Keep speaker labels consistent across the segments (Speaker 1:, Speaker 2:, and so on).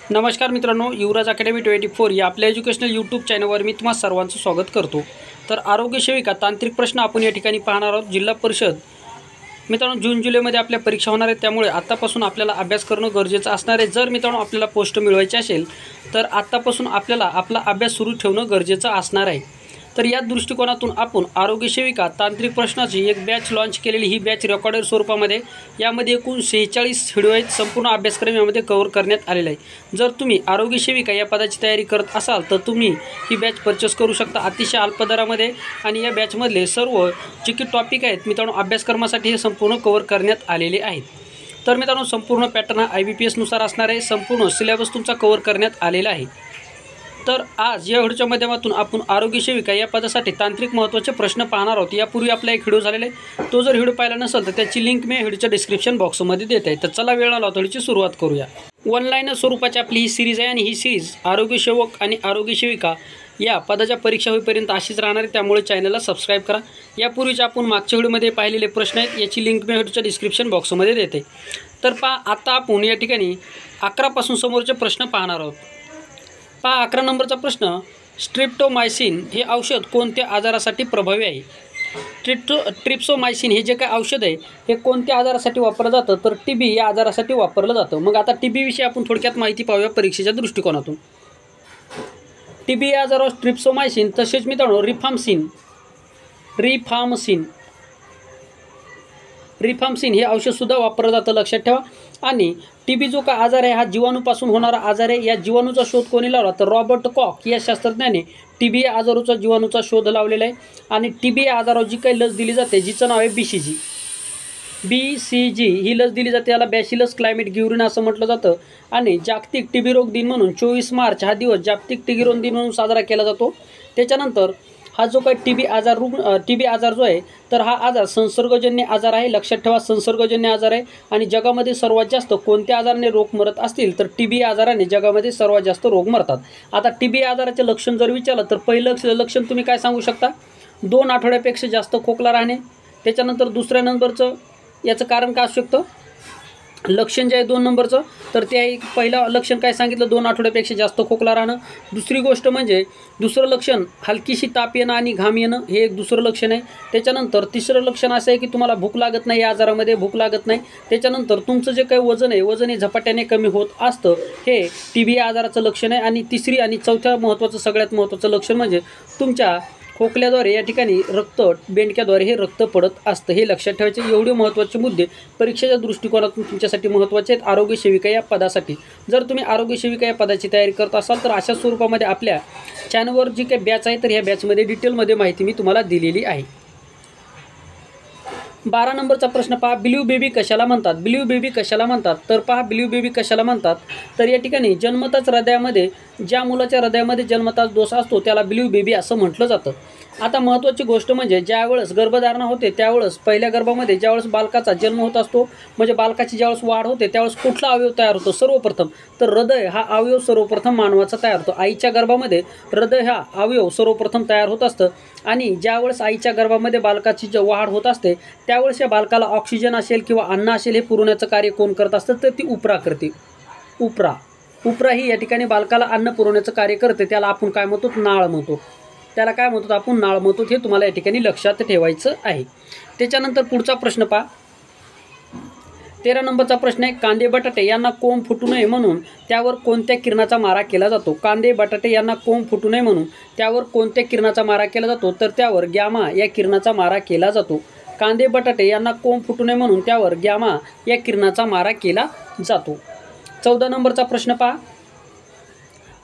Speaker 1: नमस्कार मित्रांनो, युवराज अकॅडमी 24 या आपल्या एज्युकेशनल यूट्यूब चॅनलवर मी तुम्हा सर्वांचं स्वागत करतो। तर आरोग्य सेविका तांत्रिक प्रश्न आपण या ठिकाणी पाहणार आहोत। जिल्हा परिषद मित्रांनो जून जुलैमध्ये आपल्या परीक्षा होणार आहेत, त्यामुळे आतापासून आपल्याला अभ्यास करणं गरजेचं असणार आहे। जर मित्रांनो आपल्याला पोस्ट मिळवायची असेल तर आतापासून आपल्याला आपला अभ्यास सुरू ठेवणं गरजेचं असणार आहे। तर या दृष्टिकोनातून आपण आरोग्य सेविका तांत्रिक प्रश्नाची एक बॅच लॉन्च केलेली, ही बॅच रेकॉर्डेड स्वरूपामध्ये यामध्ये एकूण 46 व्हिडिओ आहेत। संपूर्ण अभ्यासक्रम यामध्ये कव्हर करण्यात आलेला आहे। जर तुम्ही आरोग्य सेविका या पदाची तयारी करत असाल तर तुम्ही ही बॅच परचेस करू शकता अतिशय अल्प दरामध्ये। आणि या बॅचमधले सर्व जे की टॉपिक आहेत मित्रांनो अभ्यासक्रमासाठी हे संपूर्ण कव्हर करण्यात आलेले आहेत। तर मित्रांनो संपूर्ण पॅटर्न हा IBPS नुसार असणार आहे। संपूर्ण सिलेबस तुमचा कव्हर करण्यात आलेला आहे। तर आज या व्हिडिओच्या माध्यमातून आपण आरोग्य सेविका या पदासाठी तांत्रिक महत्त्वाचे प्रश्न पाहणार आहोत। यापूर्वी आपला एक व्हिडिओ झालेला आहे, तो जर व्हिडिओ पाहिला नसेल तर त्याची लिंक मी व्हिडिओच्या डिस्क्रिप्शन बॉक्समध्ये देत आहे। तर चला वेळ न लावता व्हिडिओची सुरुवात करूया। ऑनलाईन स्वरूपाची आपली ही सिरीज आहे आणि ही सिरीज आरोग्य सेवक आणि आरोग्य सेविका या पदाच्या परीक्षा होईपर्यंत अशीच राहणार आहे, त्यामुळे चॅनलला सबस्क्राईब करा। यापूर्वीच आपण मागच्या व्हिडिओमध्ये पाहिलेले प्रश्न आहेत, याची लिंक मी व्हिडिओच्या डिस्क्रिप्शन बॉक्समध्ये देते। तर आता आपण या ठिकाणी 11 पासून समोरचे प्रश्न पाहणार आहोत। 11 नंबरचा प्रश्न, स्ट्रिप्टोमायसिन हे औषध कोणत्या आजारासाठी प्रभावी आहे? ट्रिप्सोमायसिन हे जे काही औषध आहे हे कोणत्या आजारासाठी वापरलं जातं? तर TB या आजारासाठी वापरलं जातं। मग आता TB विषयी आपण थोडक्यात माहिती पाहूया परीक्षेच्या दृष्टिकोनातून। TB या आजारावर ट्रिप्सोमायसिन तसेच मित्रांनो रिफाम्सिन हे औषधसुद्धा वापरलं जातं, लक्षात ठेवा। आणि TB जो का आजार आहे हा जीवाणूपासून होणारा आजार आहे। या जीवाणूचा शोध कोणी लावला? तर रॉबर्ट कॉक या शास्त्रज्ञाने TB या आजाराचा जीवाणूचा शोध लावलेला आहे। आणि TB या आजारावर जी काही लस दिली जाते जिचं नाव आहे BCG ही लस दिली जाते। याला बॅसिलस क्लायमेट ग्युरिन असं म्हटलं जातं। आणि जागतिक TB रोग दिन म्हणून 24 मार्च हा दिवस जागतिक TB रोग दिन म्हणून साजरा केला जातो। त्याच्यानंतर हा जो काही TB आजार जो आहे तर हा आजार संसर्गजन्य आजार आहे, लक्षात ठेवा संसर्गजन्य आजार आहे। आणि जगामध्ये सर्वात जास्त कोणत्या आजाराने रोग मरत असतील तर TB आजाराने जगामध्ये सर्वात जास्त रोग मरतात। आता TB आजाराचे लक्षण जर विचारलं तर पहिलं लक्षण तुम्ही काय सांगू शकता? 2 आठवड्यापेक्षा जास्त खोकला राहणे। त्याच्यानंतर दुसऱ्या नंबरचं याचं कारण काय असू शकतं? लक्षण जे आहे 2 नंबरचं तर ते आहे, पहिलं लक्षण काय सांगितलं? 2 आठवड्यापेक्षा जास्त खोकला राहणं। दुसरी गोष्ट म्हणजे दुसरं लक्षण हलकीशी ताप येणं आणि घाम येणं, हे एक दुसरं लक्षण आहे। त्याच्यानंतर तिसरं लक्षण असं आहे की तुम्हाला भूक लागत नाही, या आजारामध्ये भूक लागत नाही। त्याच्यानंतर तुमचं जे काही वजन आहे झपाट्याने कमी होत असतं, हे TB या आजाराचं लक्षण आहे। आणि तिसरी आणि चौथ्या सगळ्यात महत्त्वाचं लक्षण म्हणजे तुमच्या खोकल्याद्वारे या ठिकाणी बेंडक्याद्वारे हे रक्त पडत असतं, हे लक्षात ठेवायचे। एवढे महत्त्वाचे मुद्दे परीक्षेच्या दृष्टिकोनातून तुमच्यासाठी महत्त्वाचे आहेत आरोग्य सेविका या पदासाठी। जर तुम्ही आरोग्य सेविका या पदाची तयारी करत असाल तर अशा स्वरूपामध्ये आपल्या चॅनलवर जी काही बॅच आहे तर ह्या बॅचमध्ये डिटेलमध्ये माहिती मी तुम्हाला दिलेली आहे। 12 नंबरचा प्रश्न पहा, बिलीव बेबी कशाला म्हणतात? बिलीव बेबी कशाला म्हणतात? तर पहा बिलीव बेबी कशाला म्हणतात तर या ठिकाणी जन्मताच हृदयामध्ये ज्या मुलाच्या हृदयामध्ये जन्मताच दोष असतो त्याला बिलीव बेबी असं म्हटलं जातं। आता महत्त्वाची गोष्ट म्हणजे ज्यावेळेस गर्भधारणा होते त्यावेळेस पहिल्या गर्भामध्ये ज्यावेळेस बालकाचा जन्म होत असतो म्हणजे बालकाची ज्यावेळेस वाढ होते त्यावेळेस कुठला अवयव तयार होतो? सर्वप्रथम तर हृदय हा अवयव सर्वप्रथम मानवाचा तयार होतो। आईच्या गर्भामध्ये हृदय हा अवयव सर्वप्रथम तयार होत असतं। आणि ज्यावेळेस आईच्या गर्भामध्ये बालकाची वाढ होत असते त्यावेळेस या बालकाला ऑक्सिजन असेल किंवा अन्न असेल हे पुरवण्याचं कार्य कोण करत असतं? तर ती उपरा करते। उपरा ही या ठिकाणी बालकाला अन्न पुरवण्याचं कार्य करते, त्याला आपण काय म्हणतो? नाळ म्हणतो। त्याला काय म्हणतो? आपण नाळ म्हणतो। हे तुम्हाला या ठिकाणी लक्षात ठेवायचं आहे। त्याच्यानंतर पुढचा प्रश्न पहा, 13 नंबरचा प्रश्न आहे, कांदे बटाटे यांना कोंब फुटू नये म्हणून त्यावर कोणत्या किरणाचा मारा केला जातो? कांदे बटाटे यांना कोंब फुटू नये म्हणून त्यावर कोणत्या किरणाचा मारा केला जातो? तर त्यावर गॅमा या किरणाचा मारा केला जातो। कांदे बटाटे यांना कोंब फुटू नये म्हणून त्यावर गॅमा या किरणाचा मारा केला जातो। 14 नंबरचा प्रश्न पहा,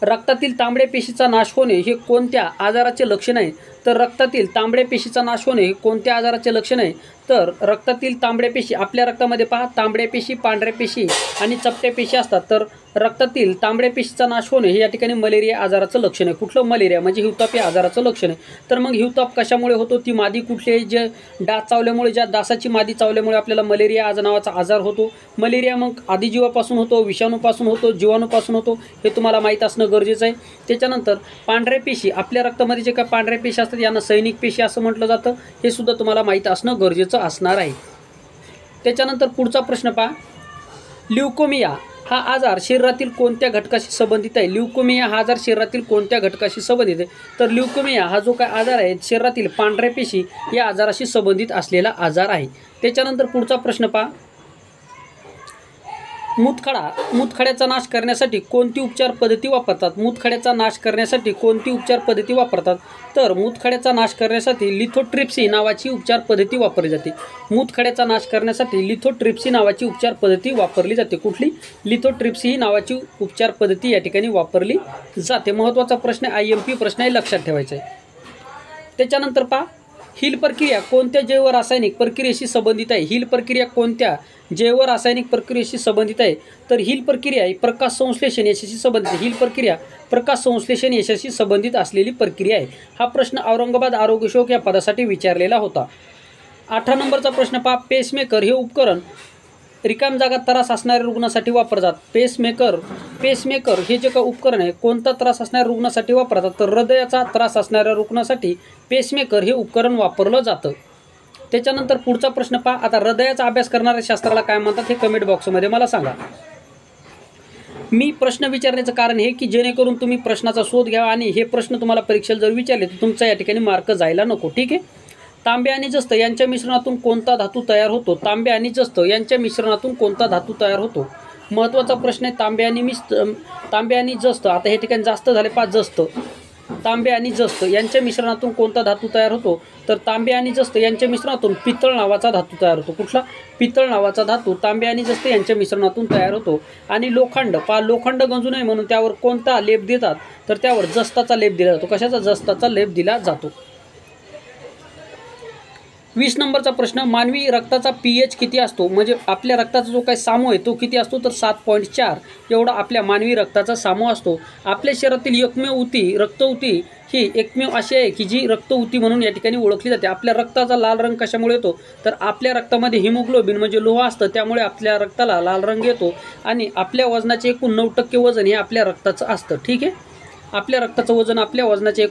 Speaker 1: रक्तातील तांबड्या पेशीचा नाश होणे हे कोणत्या आजाराचे लक्षण आहे? तर रक्तातील तांबड्या पेशीचा नाश होणे हे कोणत्या आजाराचे लक्षण आहे? तर रक्तातील तांबड्या पेशी, आपल्या रक्तामध्ये पहा तांबड्या पेशी, पांढऱ्या पेशी आणि चपट्या पेशी असतात। तर रक्तातील तांबड्या पेशीचा नाश होणे हे या ठिकाणी मलेरिया आजाराचं लक्षण आहे। कुठलं? मलेरिया म्हणजे हिवताप या आजाराचं लक्षण आहे। तर मग हिवताप कशामुळे होतो? ती मादी कुठली आहे? जे डास चावल्यामुळे, ज्या डासाची मादी चावल्यामुळे आपल्याला मलेरिया नावाचा आजार होतो। मलेरिया मग आदिजीवापासून होतो, विषाणूपासून होतो, जीवाणूपासून होतो, हे तुम्हाला माहीत असणं गरजेचं आहे। त्याच्यानंतर पांढऱ्या पेशी, आपल्या रक्तामध्ये जे काही पांढऱ्या पेशी असतात यांना सैनिक पेशी असं म्हटलं जातं, हे सुद्धा तुम्हाला माहीत असणं गरजेचं असणार आहे। त्याच्यानंतर पुढचा प्रश्न पहा, ल्युकोमिया हा आजार शरीरातील कोणत्या घटकाशी संबंधित आहे? ल्युकेमिया हा आजार शरीरातील कोणत्या घटकाशी संबंधित आहे? तर ल्युकेमिया हा जो काय आजार आहे शरीरातील पांढऱ्या पेशी या आजाराशी संबंधित असलेला आजार आहे. त्याच्यानंतर पुढचा प्रश्न पहा. मूतखड्याचा नाश करण्यासाठी कोणती उपचार पद्धती वापरतात? मूतखड्याचा नाश करण्यासाठी कोणती उपचार पद्धती वापरतात? तर मूतखड्याचा नाश करण्यासाठी लिथोट्रिप्सी नावाची उपचार पद्धती वापरली जाते. मूतखड्याचा नाश करण्यासाठी लिथोट्रिप्सी नावाची उपचार पद्धती वापरली जाते. कुठली? लिथोट्रिप्सी ही नावाची उपचार पद्धती या ठिकाणी वापरली जाते. महत्त्वाचा प्रश्न IMP प्रश्न आहे, लक्षात ठेवायचा आहे. त्याच्यानंतर पहा, हिल प्रक्रिया कोणत्या जैवरासायनिक प्रक्रियेशी संबंधित आहे? हिल प्रक्रिया कोणत्या जैवरासायनिक प्रक्रियेशी संबंधित आहे? तर हिल प्रक्रिया ही प्रकाश संश्लेषण यशाशी संबंधित आहे. हिल प्रक्रिया प्रकाश संश्लेषण यशाशी संबंधित असलेली प्रक्रिया आहे. हा प्रश्न औरंगाबाद आरोग्य सेवक या पदासाठी विचारलेला होता. 8 नंबरचा प्रश्न पहा. पेसमेकर हे उपकरण रिकाम जागा त्रास असणाऱ्या रुग्णासाठी वापरतात. पेसमेकर हे जे काही उपकरण आहे कोणता त्रास असणाऱ्या रुग्णासाठी वापरतात? तर हृदयाचा त्रास असणाऱ्या रुग्णासाठी पेसमेकर हे उपकरण वापरलं जातं. त्याच्यानंतर पुढचा प्रश्न पहा. आता हृदयाचा अभ्यास करणाऱ्या शास्त्राला काय म्हणतात हे कमेंट बॉक्समध्ये मला सांगा. मी प्रश्न विचारण्याचं कारण हे की जेणेकरून तुम्ही प्रश्नाचा शोध घ्यावा आणि हे प्रश्न तुम्हाला परीक्षेला जर विचारले तर तुमचा या ठिकाणी मार्क जायला नको. ठीक आहे. तांबे आणि जस्त यांच्या मिश्रणातून कोणता धातू तयार होतो? तांबे आणि जस्त यांच्या मिश्रणातून कोणता धातू तयार होतो? महत्त्वाचा प्रश्न आहे. तांबे आणि जस्त, आता हे ठिकाणी जास्त झाले पहा. जस्त, तांबे आणि जस्त यांच्या मिश्रणातून कोणता धातू तयार होतो? तर तांबे आणि जस्त यांच्या मिश्रणातून पितळ नावाचा धातू तयार होतो. कुठला? पितळ नावाचा धातू तांबे आणि जस्त यांच्या मिश्रणातून तयार होतो. आणि लोखंड पहा, लोखंड गंजू नये म्हणून त्यावर कोणता लेप देतात? तर त्यावर जस्ताचा लेप दिला जातो. कशाचा? जस्ताचा लेप दिला जातो. 20 नंबरचा प्रश्न. मानवी रक्ताचा pH किती असतो? म्हणजे आपल्या रक्ताचा जो काही सामू आहे तो किती असतो? तर 7.4 एवढा आपल्या मानवी रक्ताचा सामू असतो. आपल्या शरीरातील एकमेव ऊती, रक्तऊती ही एकमेव अशी आहे की जी रक्तऊती म्हणून या ठिकाणी ओळखली जाते. आपल्या रक्ताचा लाल रंग कशामुळे येतो? तर आपल्या रक्तामध्ये हिमोग्लोबिन म्हणजे लोह असतं, त्यामुळे आपल्या रक्ताला लाल रंग येतो. आणि आपल्या वजनाचे एकूण 9% वजन हे आपल्या रक्ताचं असतं. ठीक आहे. आपल्या रक्ताचं वजन, आपल्या वजनाचे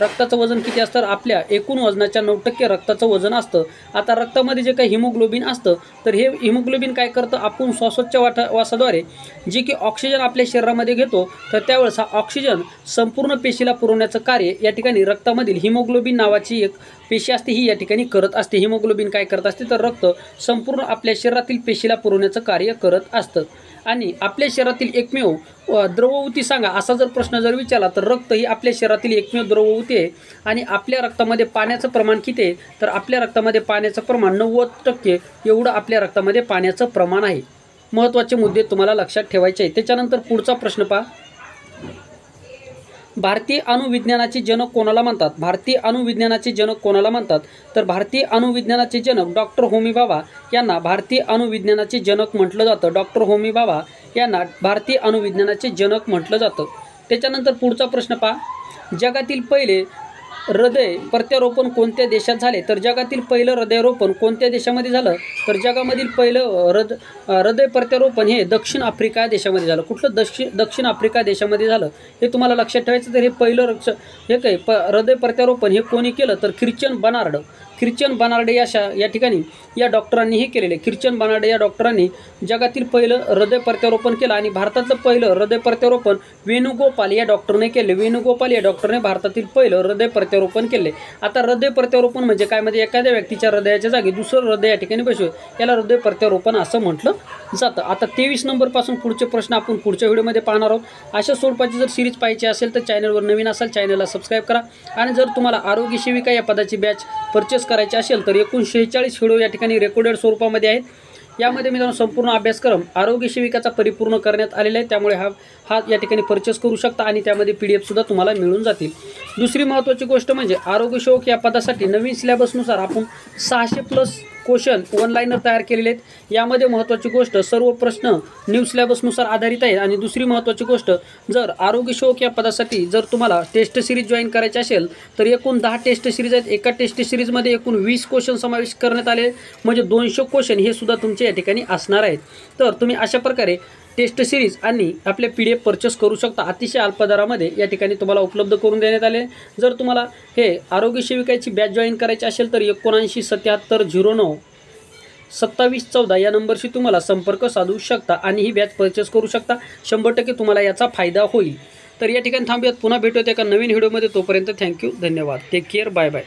Speaker 1: रक्ताचं वजन किती असतं? आपल्या एकूण वजनाच्या 9% रक्ताचं वजन असतं. आता रक्तामध्ये जे काही हिमोग्लोबिन असतं तर हे हिमोग्लोबिन काय करतं? आपण श्वासोच्छवासाद्वारे जे की ऑक्सिजन आपल्या शरीरामध्ये घेतो तर त्यावेळेस हा ऑक्सिजन संपूर्ण पेशीला पुरवण्याचं कार्य या ठिकाणी रक्तामधील हिमोग्लोबिन नावाची एक पेशी असते ही या ठिकाणी करत असते. हिमोग्लोबिन काय करत असते? तर रक्त संपूर्ण आपल्या शरीरातील पेशीला पुरवण्याचं कार्य करत असतं. आणि आपल्या शरीरातील एकमेव द्रवऊती सांगा असा जर प्रश्न जर विचारला तर रक्त ही आपल्या शरीरातील एकमेव द्रवऊती आहे. आणि आपल्या रक्तामध्ये पाण्याचं प्रमाण किती आहे? तर आपल्या रक्तामध्ये पाण्याचं प्रमाण 90% एवढं आपल्या रक्तामध्ये पाण्याचं प्रमाण आहे. महत्त्वाचे मुद्दे तुम्हाला लक्षात ठेवायचे आहे. त्याच्यानंतर पुढचा प्रश्न पहा. भारतीय अणुविज्ञानाचे जनक कोणाला म्हणतात? भारतीय अणुविज्ञानाचे जनक कोणाला म्हणतात? तर भारतीय अणुविज्ञानाचे जनक डॉक्टर होमी भाभा यांना भारतीय अणुविज्ञानाचे जनक म्हटलं जातं. डॉक्टर होमी भाभा यांना भारतीय अणुविज्ञानाचे जनक म्हटलं जातं. त्याच्यानंतर पुढचा प्रश्न पहा. जगातील पहिले हृदय प्रत्यारोपण कोणत्या देशात झाले? तर जगातील पहिलं हृदयारोपण कोणत्या देशामध्ये झालं? तर जगामधील पहिलं हृदय प्रत्यारोपण हे दक्षिण आफ्रिका देशामध्ये झालं. कुठलं? दक्षिण आफ्रिका देशामध्ये झालं. हे तुम्हाला लक्षात ठेवायचं. तर हे पहिलं हृदय प्रत्यारोपण हे कोणी केलं? तर ख्रिश्चन बनार्ड या ठिकाणी या डॉक्टरांनी हे केलेले. ख्रिश्चन बनार्ड या डॉक्टरांनी जगातील पहिलं हृदय प्रत्यारोपण केलं. आणि भारतातलं पहिलं हृदय प्रत्यारोपण वेणुगोपाल या डॉक्टरने केले. वेणुगोपाल या डॉक्टरने भारतातील पहिलं हृदय प्रत्यारोपण केले. आता हृदय प्रत्यारोपण म्हणजे काय? म्हणजे एखाद्या व्यक्तीच्या हृदयाच्या जागी दुसरं हृदय या ठिकाणी बसवे याला हृदय प्रत्यारोपण असं म्हटलं जातं. आता 23 नंबरपासून पुढचे प्रश्न आपण पुढच्या व्हिडिओमध्ये पाहणार आहोत. अशा स्वरूपाची जर सिरीज पाहायची असेल तर चॅनलवर नवीन असाल चॅनलला सबस्क्राईब करा. आणि जर तुम्हाला आरोग्य सेविका या पदाची बॅच परचेस करायची असेल तर एकूण 46 व्हिडिओ या ठिकाणी रेकॉर्डेड स्वरूपामध्ये आहेत. यामध्ये मित्रांनो संपूर्ण अभ्यासक्रम आरोग्य सेविकाचा परिपूर्ण करण्यात आलेला आहे. त्यामुळे हा या ठिकाणी परचेस करू शकता आणि त्यामध्ये PDF सुद्धा तुम्हाला मिळून जातील. दुसरी महत्त्वाची गोष्ट म्हणजे आरोग्य सेवक या पदासाठी नवीन सिलेबसनुसार आपण 600+ क्वेश्चन ऑनलाईनर तयार केलेले आहेत. यामध्ये महत्त्वाची गोष्ट सर्व प्रश्न न्यू सिलेबसनुसार आधारित आहेत. आणि दुसरी महत्त्वाची गोष्ट जर आरोग्य सेवक या पदासाठी जर तुम्हाला टेस्ट सिरीज जॉईन करायची असेल तर एकूण 10 टेस्ट सिरीज आहेत. एका टेस्ट सिरीजमध्ये एकूण 20 क्वेश्चन समाविष्ट करण्यात आले. म्हणजे 200 क्वेश्चन हे सुद्धा तुमचे या ठिकाणी असणार आहेत. तर तुम्ही अशा प्रकारे टेस्ट सिरीज आणि आपले PDF परचेस करू शकता. अतिशय अल्प दरामध्ये या ठिकाणी तुम्हाला उपलब्ध करून देण्यात आले. जर तुम्हाला हे आरोग्य सेविकाची बॅच जॉईन करायची असेल तर 79 77 09 2714 या नंबरशी तुम्हाला संपर्क साधू शकता आणि ही बॅच परचेस करू शकता. 100% तुम्हाला याचा फायदा होईल. तर या ठिकाणी थांबूयात, पुन्हा भेटूयात एका नवीन व्हिडिओमध्ये. तोपर्यंत थँक्यू, धन्यवाद, टेक केअर, बाय बाय.